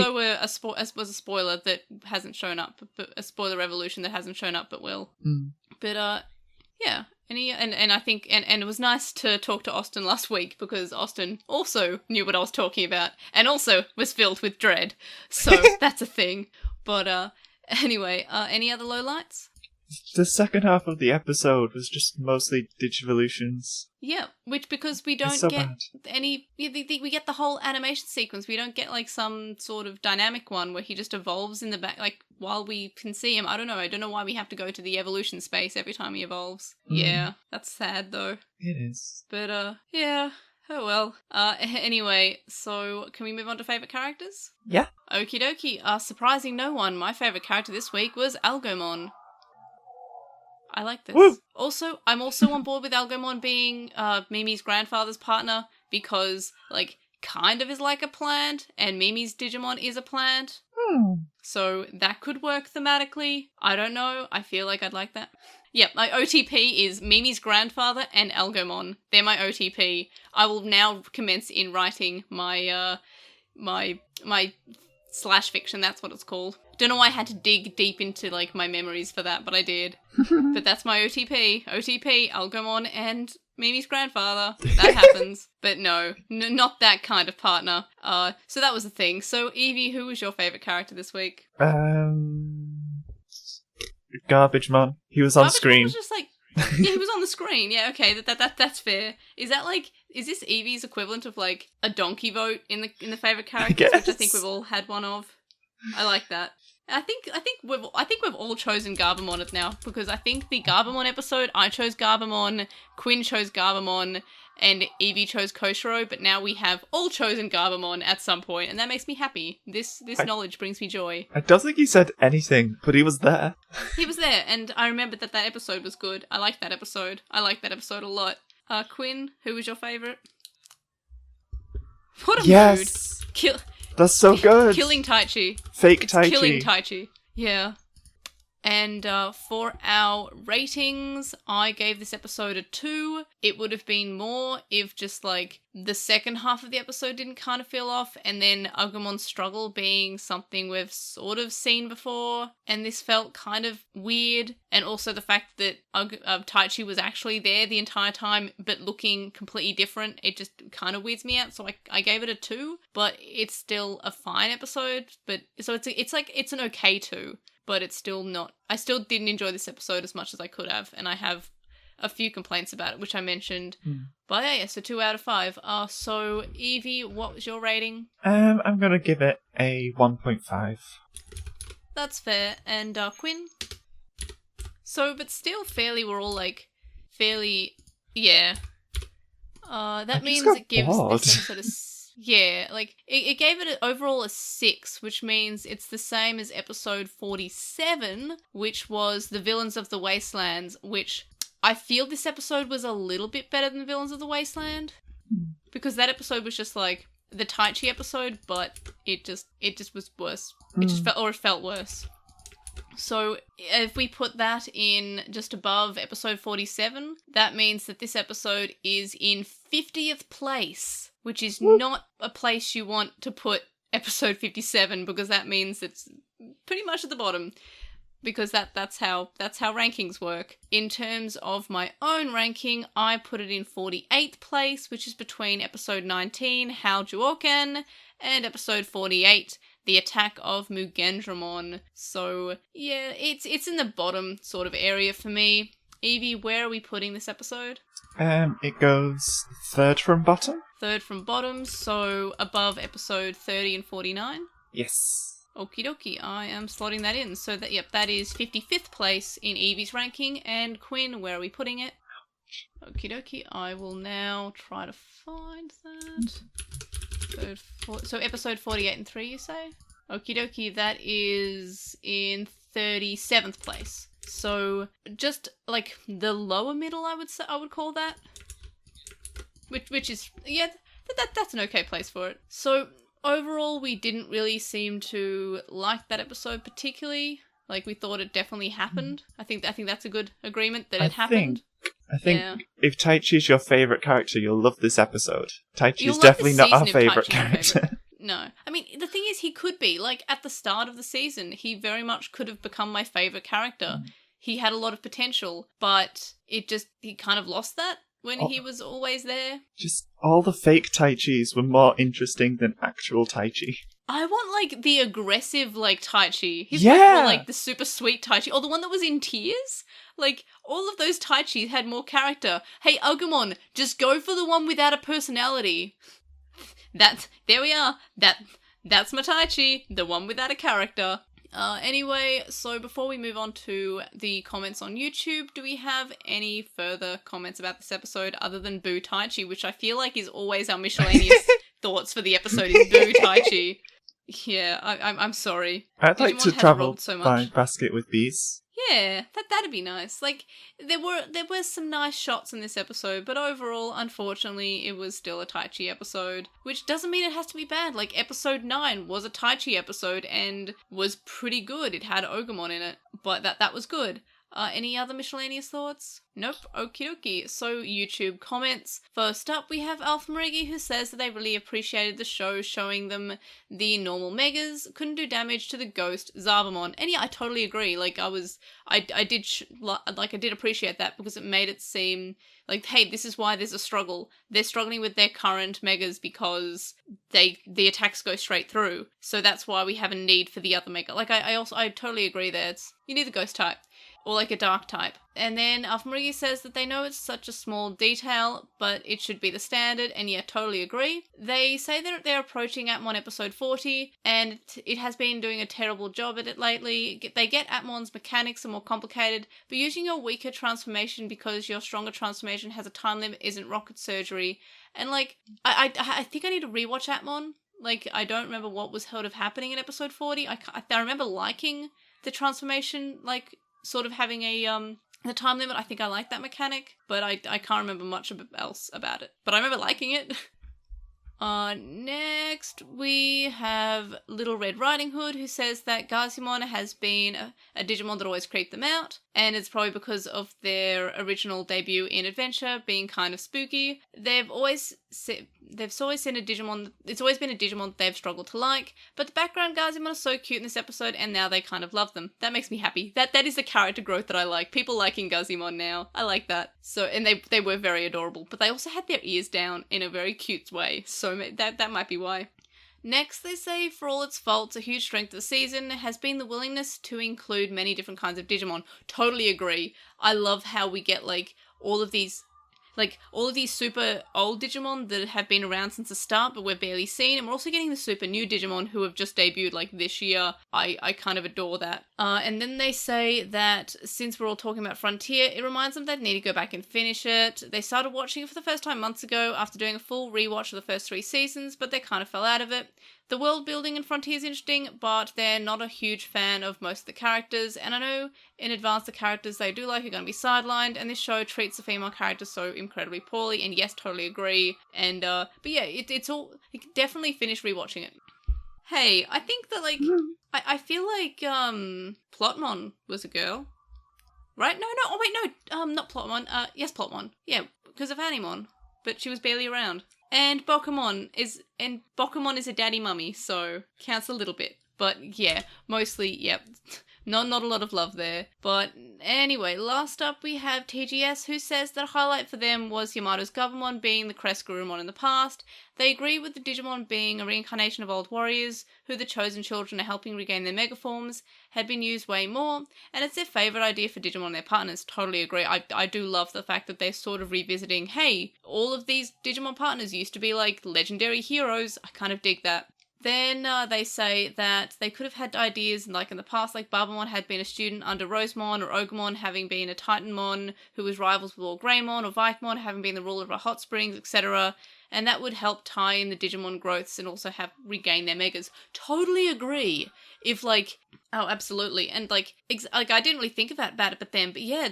was a spoiler that hasn't shown up, but a spoiler revolution that hasn't shown up but will. But yeah. And I think and it was nice to talk to Austin last week because Austin also knew what I was talking about and also was filled with dread. So that's a thing. But anyway, any other lowlights? The second half of the episode was just mostly Digivolutions. Yeah, because we don't get any... We get the whole animation sequence. We don't get, some sort of dynamic one where he just evolves in the back, while we can see him. I don't know why we have to go to the evolution space every time he evolves. Yeah, that's sad, though. It is. But, yeah... Oh well. Anyway, so can we move on to favourite characters? Yeah. Okie dokie. Surprising no one, my favourite character this week was Algomon. I like this. Woo! Also, I'm also on board with Algomon being Mimi's grandfather's partner because, kind of is like a plant, and Mimi's Digimon is a plant. So that could work thematically. I don't know. I feel like I'd like that. Yep, my OTP is Mimi's grandfather and Algomon. They're my OTP. I will now commence in writing my my slash fiction, that's what it's called. Don't know why I had to dig deep into, my memories for that, but I did. But that's my OTP. OTP, Algomon, and Mimi's grandfather. That happens. But no, not that kind of partner. So that was the thing. So, Evie, who was your favourite character this week? Garbage Man. He was on screen. Was just yeah, he was on the screen. Yeah, okay, that's fair. Is that is this Evie's equivalent of a donkey vote in the favourite characters, which I think we've all had one of? I like that. I think we've all chosen Garbamon now because I think the Garbamon episode I chose Garbamon, Quinn chose Garbamon, and Evie chose Koshiro, but now we have all chosen Garbamon at some point, and that makes me happy. This knowledge brings me joy. I don't think he said anything, but he was there. He was there, and I remembered that episode was good. I liked that episode. I liked that episode a lot. Quinn, who was your favourite? What a mood. That's so good. Killing Taichi. Fake Taichi. Killing Taichi. Yeah. And for our ratings, I gave this episode a 2. It would have been more if just like the second half of the episode didn't kind of feel off, and then Agumon's struggle being something we've sort of seen before, and this felt kind of weird, and also the fact that Taichi was actually there the entire time but looking completely different, it just kind of weirds me out, so I gave it a 2, but it's still a fine episode, but so it's an okay 2. But it's still not... I still didn't enjoy this episode as much as I could have, and I have a few complaints about it, which I mentioned. But yeah, so 2 out of 5. So, Evie, what was your rating? I'm going to give it a 1.5. That's fair. And Quinn? So, but still fairly, we're all like, fairly... Yeah. That means it gives this episode a... Yeah, like, it gave it overall a 6, which means it's the same as episode 47, which was The Villains of the Wastelands, which I feel this episode was a little bit better than The Villains of the Wasteland, because that episode was just like the Taichi episode, but it just was worse. It just felt worse. So if we put that in just above episode 47, that means that this episode is in 50th place, which is not a place you want to put episode 57, because that means it's pretty much at the bottom, because that's how rankings work. In terms of my own ranking, I put it in 48th place, which is between episode 19, How Juoken, and episode 48, The Attack of Mugendramon. So yeah, it's in the bottom sort of area for me. Evie, where are we putting this episode? It goes third from bottom. Third from bottom, so above episode 30 and 49? Yes. Okie dokie, I am slotting that in. So that is 55th place in Evie's ranking. And Quinn, where are we putting it? Okie dokie, I will now try to find that. So episode 48 and 3, you say? Okie dokie, that is in 37th place. So just like the lower middle, I would call that. Which is, yeah, that's an okay place for it. So overall, we didn't really seem to like that episode particularly. Like, we thought it definitely happened. I think that's a good agreement that it happened. I think if Taichi's your favourite character, you'll love this episode. Taichi's definitely not our favourite character. No. I mean, the thing is, he could be. Like, at the start of the season, he very much could have become my favourite character. He had a lot of potential, but he kind of lost that when he was always there. Just all the fake Taichis were more interesting than actual Taichi. I want, like, the aggressive, like, Taichi. His were, like, the super sweet Taichi. Or the one that was in tears. Like, all of those Taichis had more character. Hey, Agumon, just go for the one without a personality. There we are. That's my Taichi, the one without a character. Anyway, so before we move on to the comments on YouTube, do we have any further comments about this episode other than Boo Taichi, which I feel like is always our miscellaneous thoughts for the episode is Boo Taichi. Yeah, I'm sorry. I'd like to travel by basket with bees. Yeah, that'd be nice. Like, there were some nice shots in this episode, but overall, unfortunately, it was still a Taichi episode, which doesn't mean it has to be bad. Like, episode 9 was a Taichi episode and was pretty good. It had Ogumon in it, but that was good. Any other miscellaneous thoughts? Nope. Okie dokie. So, YouTube comments. First up, we have Alpha Marigi, who says that they really appreciated the show showing them the normal megas couldn't do damage to the ghost Zavamon. And yeah, I totally agree. Like, I did appreciate that because it made it seem like, hey, this is why there's a struggle. They're struggling with their current megas because the attacks go straight through. So that's why we have a need for the other mega. Like, I totally agree there. You need the ghost type. Or like a dark type. And then Alpha Marigi says that they know it's such a small detail, but it should be the standard, and yeah, totally agree. They say that they're approaching Atmon episode 40, and it has been doing a terrible job at it lately. They get Atmon's mechanics are more complicated, but using your weaker transformation because your stronger transformation has a time limit isn't rocket surgery. And like, I think I need to rewatch Atmon. Like, I don't remember what was sort of happening in episode 40. I remember liking the transformation, like, sort of having the time limit. I think I like that mechanic, but I can't remember much else about it. But I remember liking it. Next, we have Little Red Riding Hood, who says that Gazimon has been a Digimon that always creeped them out, and it's probably because of their original debut in Adventure being kind of spooky. They've always seen a Digimon, it's always been a Digimon that they've struggled to like, but the background Gazimon are so cute in this episode, and now they kind of love them. That makes me happy. That is the character growth that I like. People liking Gazimon now. I like that. So, and they were very adorable, but they also had their ears down in a very cute way, so that might be why. Next, they say, for all its faults, a huge strength of the season has been the willingness to include many different kinds of Digimon. Totally agree. I love how we get, all of these super old Digimon that have been around since the start but we've barely seen, and we're also getting the super new Digimon who have just debuted this year. I kind of adore that. And then they say that since we're all talking about Frontier, it reminds them they need to go back and finish it. They started watching it for the first time months ago after doing a full rewatch of the first 3 seasons, but they kind of fell out of it. The world building in Frontier is interesting, but they're not a huge fan of most of the characters, and I know in advance the characters they do like are going to be sidelined, and this show treats the female characters so incredibly poorly, and yes, totally agree. And, but yeah, it's all, you can definitely finish rewatching it. Hey, I think that, I feel like, Plotmon was a girl. Right? No, not Plotmon, yes, Plotmon. Yeah, because of Animon, but she was barely around. And Bokumon is a daddy mummy, so counts a little bit. But yeah, mostly, yep. Not a lot of love there. But anyway, last up we have TGS, who says that a highlight for them was Yamato's Gabumon being the Crest-Gurumon in the past. They agree with the Digimon being a reincarnation of old warriors, who the chosen children are helping regain their megaforms, had been used way more, and it's their favourite idea for Digimon and their partners. Totally agree. I do love the fact that they're sort of revisiting, hey, all of these Digimon partners used to be legendary heroes. I kind of dig that. Then they say that they could have had ideas in the past, Barbamon had been a student under Rosemon, or Ogamon having been a Titanmon who was rivals with All Greymon, or Vikemon having been the ruler of a hot springs, etc. And that would help tie in the Digimon growths and also regain their megas. Totally agree. If oh, absolutely. And I didn't really think about it but yeah,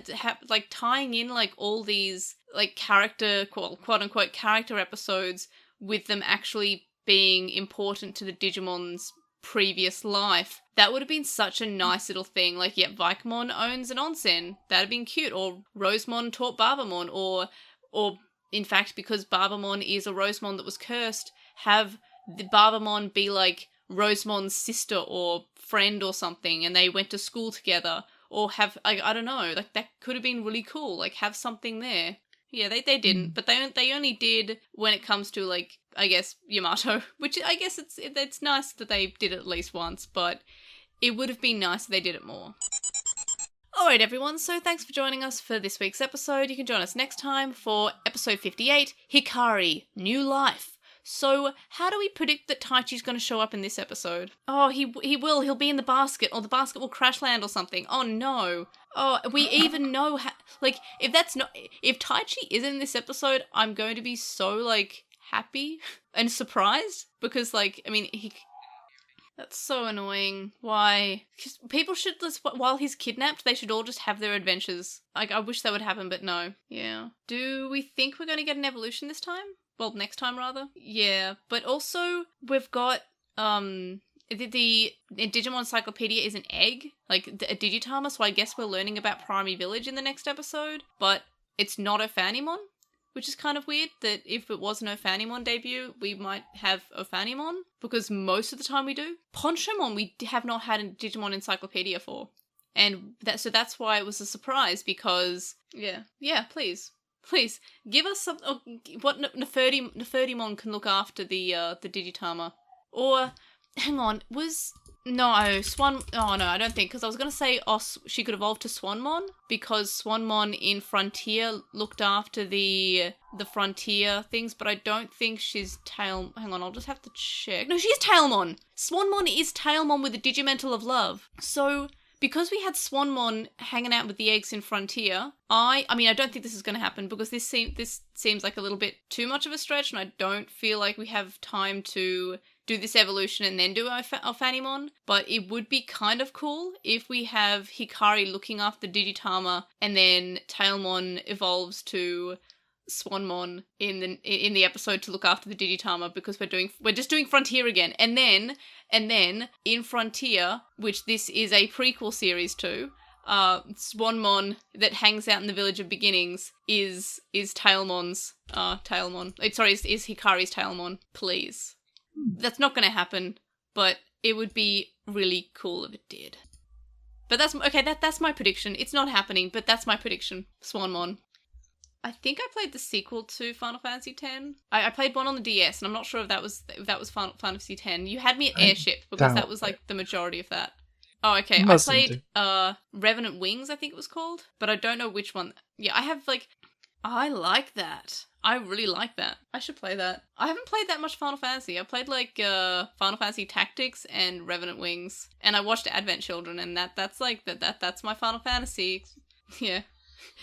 tying in all these character, quote unquote character episodes with them actually being important to the Digimon's previous life. That would have been such a nice little thing. Vikemon owns an onsen. That'd have been cute. Or Rosemon taught Barbamon. Or in fact, because Barbamon is a Rosemon that was cursed, have the Barbamon be Rosemon's sister or friend or something, and they went to school together. Or have, I don't know, that could have been really cool. Have something there. Yeah, they didn't, but they only did when it comes to I guess Yamato, which I guess it's nice that they did it at least once, but it would have been nice if they did it more. Alright everyone, so thanks for joining us for this week's episode. You can join us next time for episode 58, Hikari, New Life. So, how do we predict that Taichi's going to show up in this episode? Oh, he will. He'll be in the basket, or the basket will crash land or something. Oh no. Oh, we even know how, if Taichi is in this episode, I'm going to be so, happy and surprised, because, that's so annoying. Why? Because people should just, while he's kidnapped, they should all just have their adventures. I wish that would happen, but no. Yeah. Do we think we're going to get an evolution this time? Well, next time, rather. Yeah, but also, we've got, the Digimon Encyclopedia is an egg, a Digitama, so I guess we're learning about Primary Village in the next episode, but it's not Ophanimon, which is kind of weird that if it was an Ophanimon debut, we might have Ophanimon, because most of the time we do. Ponchomon we have not had a Digimon Encyclopedia for, and that's why it was a surprise, because, yeah, please, give us some, what Nefertimon can look after the Digitama. Or, hang on, Swan, oh no, I don't think, because I was going to say she could evolve to Swanmon, because Swanmon in Frontier looked after the Frontier things, but I don't think she's hang on, I'll just have to check. No, she's Tailmon! Swanmon is Tailmon with the Digimental of Love. So, because we had Swanmon hanging out with the eggs in Frontier, I don't think this is going to happen, because this seems like a little bit too much of a stretch, and I don't feel like we have time to do this evolution and then do Ophanimon, but it would be kind of cool if we have Hikari looking after Digitama and then Tailmon evolves to Swanmon in the episode to look after the Digitama because we're just doing Frontier again. And then in Frontier, which this is a prequel series to, Swanmon that hangs out in the Village of Beginnings is Tailmon's Tailmon. Is Hikari's Tailmon, please. That's not going to happen, but it would be really cool if it did. But that's my prediction. It's not happening, but that's my prediction. Swanmon. I think I played the sequel to Final Fantasy X. I played one on the DS, and I'm not sure if that was Final Fantasy X. You had me at Airship, because that was like the majority of that. Oh, okay. I played Revenant Wings, I think it was called, but I don't know which one. Yeah, I like that. I really like that. I should play that. I haven't played that much Final Fantasy. I played Final Fantasy Tactics and Revenant Wings, and I watched Advent Children, and that's my Final Fantasy. Yeah.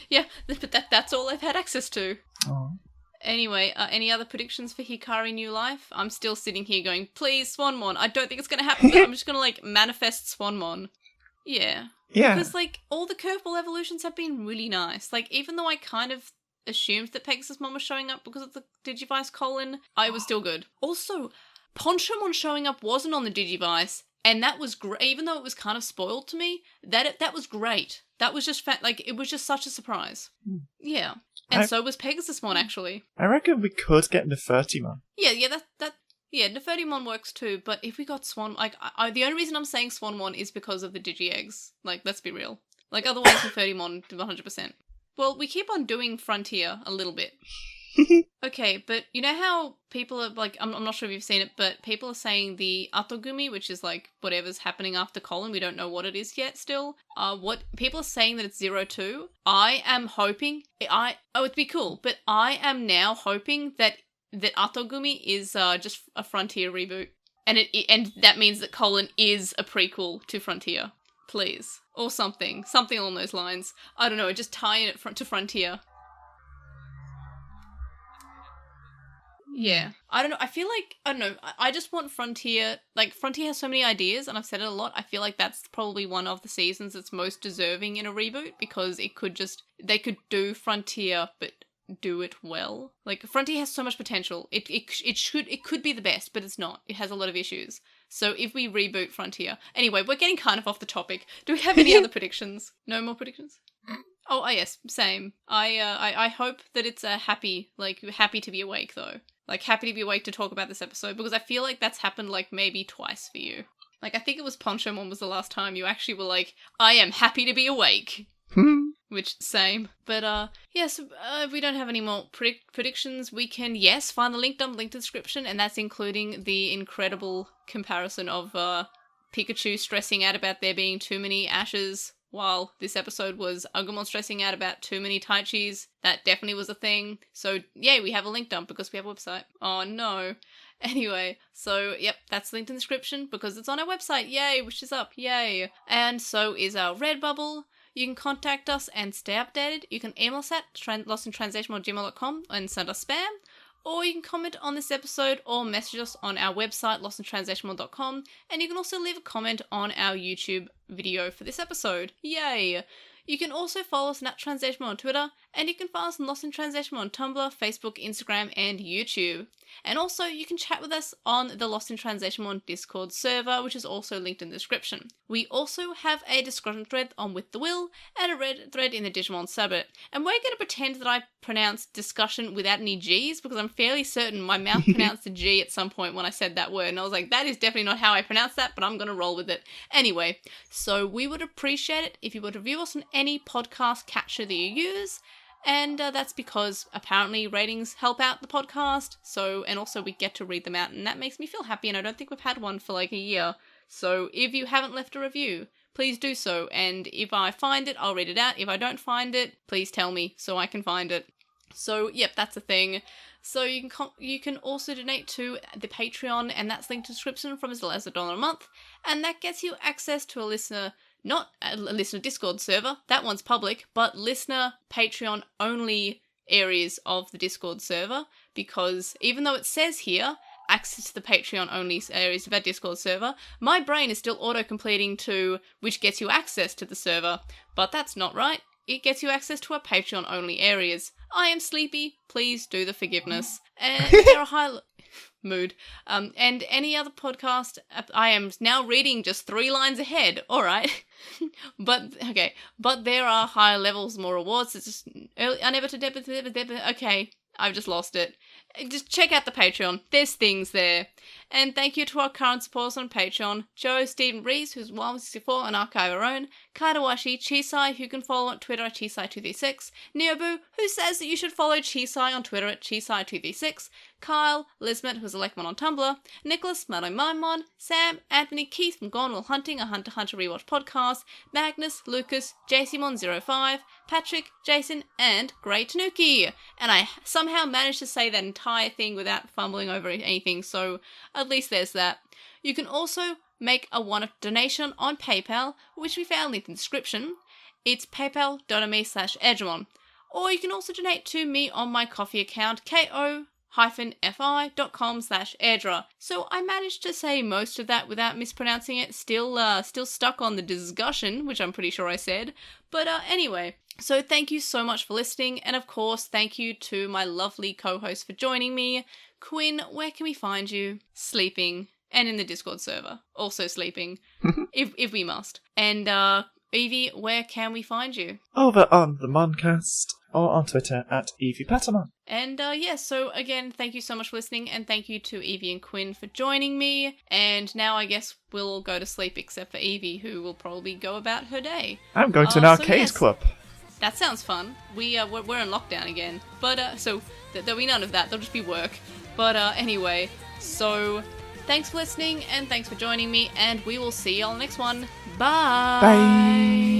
Yeah, but that's all I've had access to. Oh. Anyway, any other predictions for Hikari New Life? I'm still sitting here going, please, Swanmon. I don't think it's going to happen, but I'm just going to, manifest Swanmon. Yeah. Yeah. Because, all the curveball evolutions have been really nice. Even though I kind of assumed that Pegasusmon was showing up because of the Digivice colon, I was still good. Also, Ponchomon showing up wasn't on the Digivice, and that was great. Even though it was kind of spoiled to me, that was great. That was just it was just such a surprise. Yeah. And so was Pegasusmon, actually. I reckon we could get Nefertimon. Yeah, Nefertimon works too, but if we got Swan, the only reason I'm saying Swanmon is because of the Digi-Eggs. Let's be real. Otherwise Nefertimon, 100%. Well, we keep on doing Frontier a little bit. Okay, but you know how people are, I'm not sure if you've seen it, but people are saying the Atogumi, which is, whatever's happening after colon, we don't know what it is yet still. What people are saying that it's 02. I am hoping, it'd be cool, but I am now hoping that Atogumi is just a Frontier reboot. And that means that colon is a prequel to Frontier. Please. Or something along those lines. I don't know, just tie it to Frontier. Yeah. I don't know. I feel I just want Frontier. Frontier has so many ideas, and I've said it a lot. I feel like that's probably one of the seasons that's most deserving in a reboot, because they could do Frontier, but do it well. Frontier has so much potential. It could be the best, but it's not. It has a lot of issues. So if we reboot Frontier. Anyway, we're getting kind of off the topic. Do we have any other predictions? No more predictions? Oh, yes, same. I hope that it's a happy to be awake, though. Happy to be awake to talk about this episode, because I feel like that's happened, maybe twice for you. I think it was Ponchomon was the last time you actually were I am happy to be awake. Which, same. But, so if we don't have any more predictions, we can, find the link to the description, and that's including the incredible comparison of Pikachu stressing out about there being too many Ashes, while this episode was Agumon stressing out about too many Taichis. That definitely was a thing. So, yay, we have a link dump because we have a website. Oh, no. Anyway, so, that's linked in the description because it's on our website. Yay, which is up. Yay. And so is our Redbubble. You can contact us and stay updated. You can email us at LostinTranslationmon@gmail.com and send us spam. Or you can comment on this episode or message us on our website, LostinTranslationmon.com. And you can also leave a comment on our YouTube video for this episode. Yay! You can also follow us at TranslationMon on Twitter, and you can follow us on Lost in Translation on Tumblr, Facebook, Instagram, and YouTube. And also, you can chat with us on the Lost in Translation Discord server, which is also linked in the description. We also have a discussion thread on With the Will, and a Reddit thread in the Digimon subreddit. And we're going to pretend that I pronounced discussion without any G's, because I'm fairly certain my mouth pronounced a G at some point when I said that word, and I was like, that is definitely not how I pronounce that, but I'm going to roll with it. Anyway, so we would appreciate it if you would review us on any podcast catcher that you use, and that's because apparently ratings help out the podcast, and also we get to read them out, and that makes me feel happy, and I don't think we've had one for a year. So if you haven't left a review, please do so, and if I find it, I'll read it out. If I don't find it, please tell me so I can find it. So, that's a thing. So you can also donate to the Patreon, and that's linked in the description, from as little as $1 a month, and that gets you access to a listener, not a listener Discord server, that one's public, but listener Patreon only areas of the Discord server, because even though it says here, access to the Patreon only areas of our Discord server, my brain is still auto-completing to which gets you access to the server, but that's not right. it gets you access to our Patreon-only areas. I am sleepy. Please do the forgiveness. And there are high... Mood. And any other podcast, I am now reading just 3 lines ahead. All right. But there are higher levels, more rewards. It's just okay. I've just lost it. Just check out the Patreon. There's things there. And thank you to our current supporters on Patreon. Joe, Stephen Rees, who's 164 and Archive Our Own. Kaidawashi, Chisai, who you can follow on Twitter at Chisai236. Neobu, who says that you should follow Chisai on Twitter at Chisai236. Kyle, Lismet, who's a Lekmon on Tumblr. Nicholas, Maimon, Sam, Anthony, Keith from Gone Will Hunting, a Hunter x Hunter rewatch podcast. Magnus, Lucas, JCMon05, Patrick, Jason, and Grey Tanuki. And I somehow managed to say that entire thing without fumbling over anything, so at least there's that. You can also make a one-off donation on PayPal, which we found in the description. It's paypal.me/Edgemon. Or you can also donate to me on my Ko-fi account, ko-fi.com/Airdra. So I managed to say most of that without mispronouncing it. Still stuck on the discussion, which I'm pretty sure I said. But anyway, so thank you so much for listening. And of course, thank you to my lovely co-host for joining me. Quinn, where can we find you? Sleeping. And in the Discord server. Also sleeping. if we must. And Evie, where can we find you? Over on the Moncast. Or on Twitter at Evie Patterman. And so again, thank you so much for listening, and thank you to Evie and Quinn for joining me. And now I guess we'll all go to sleep except for Evie, who will probably go about her day. I'm going to an arcade club. That sounds fun. We're in lockdown again, but so there'll be none of that. There'll just be work. But anyway, so thanks for listening, and thanks for joining me, and we will see you on the next one. Bye. Bye.